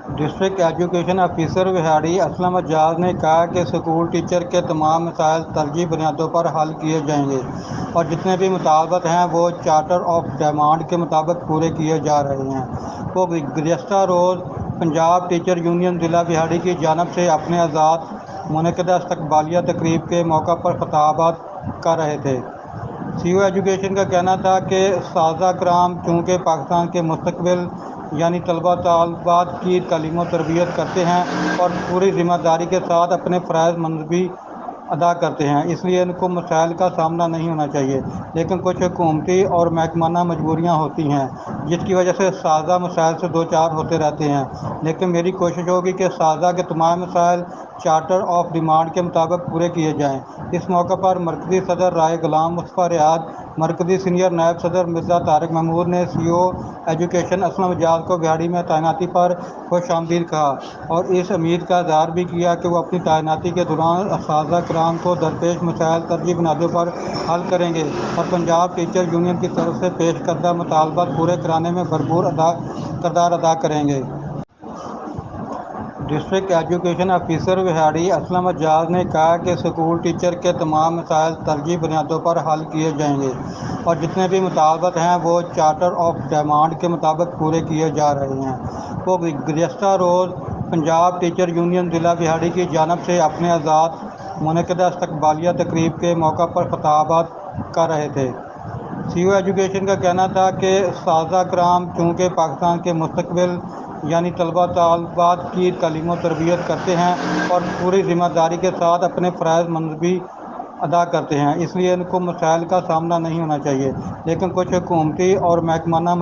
District education officer Vehari Aslam Ijaz نے کہا کہ اسکول ٹیچر کے تمام مسائل ترجیحی بنیادوں پر حل کیے جائیں گے اور جتنے بھی مطالبات ہیں وہ چارٹر آف ڈیمانڈ کے مطابق پورے کیے جا رہے ہیں۔ وہ گزشتہ روز پنجاب ٹیچر یونین ضلع وہاڑی کی جانب سے اپنے آزاد منعقدہ استقبالیہ تقریب کے موقع پر خطابات کر رہے تھے۔ سی او ایجوکیشن کا کہنا تھا کہ اساتذہ کرام چونکہ پاکستان کے مستقبل یعنی طلبہ طالبات کی تعلیم و تربیت کرتے ہیں اور پوری ذمہ داری کے ساتھ اپنے فرائض منصبی ادا کرتے ہیں، اس لیے ان کو مسائل کا سامنا نہیں ہونا چاہیے، لیکن کچھ حکومتی اور محکمانہ مجبوریاں ہوتی ہیں جس کی وجہ سے اساتذہ مسائل سے دوچار ہوتے رہتے ہیں، لیکن میری کوشش ہوگی کہ اساتذہ کے تمام مسائل چارٹر آف ڈیمانڈ کے مطابق پورے کیے جائیں۔ اس موقع پر مرکزی صدر رائے غلام مصطفیٰ ریاض، مرکزی سینئر نائب صدر مرزا طارق محمود نے سی او ایجوکیشن اسلم اعجاز کو وہاڑی میں تعیناتی پر خوش آمدید کہا اور اس امید کا اظہار بھی کیا کہ وہ اپنی تعیناتی کے دوران اساتذہ کرام کو درپیش مسائل ترجیحی بنیادوں پر حل کریں گے اور پنجاب ٹیچر یونین کی طرف سے پیش کردہ مطالبات پورے کرانے میں بھرپور کردار ادا کریں گے۔ District education officer Vehari Aslam Ijaz نے کہا کہ اسکول ٹیچر کے تمام مسائل ترجیحی بنیادوں پر حل کیے جائیں گے اور جتنے بھی مطالبات ہیں وہ چارٹر آف ڈیمانڈ کے مطابق پورے کیے جا رہے ہیں۔ وہ گزشتہ روز پنجاب ٹیچر یونین ضلع وہاڑی کی جانب سے اپنے آزاد منعقدہ استقبالیہ تقریب کے موقع پر خطابات کر رہے تھے۔ سی او ایجوکیشن کا کہنا تھا کہ اساتذہ کرام چونکہ پاکستان کے مستقبل یعنی طلبہ طالبات کی تعلیم و تربیت کرتے ہیں اور پوری ذمہ داری کے ساتھ اپنے فرائض منصبی ادا کرتے ہیں، اس لیے ان کو مسائل کا سامنا نہیں ہونا چاہیے، لیکن کچھ حکومتی اور محکمانہ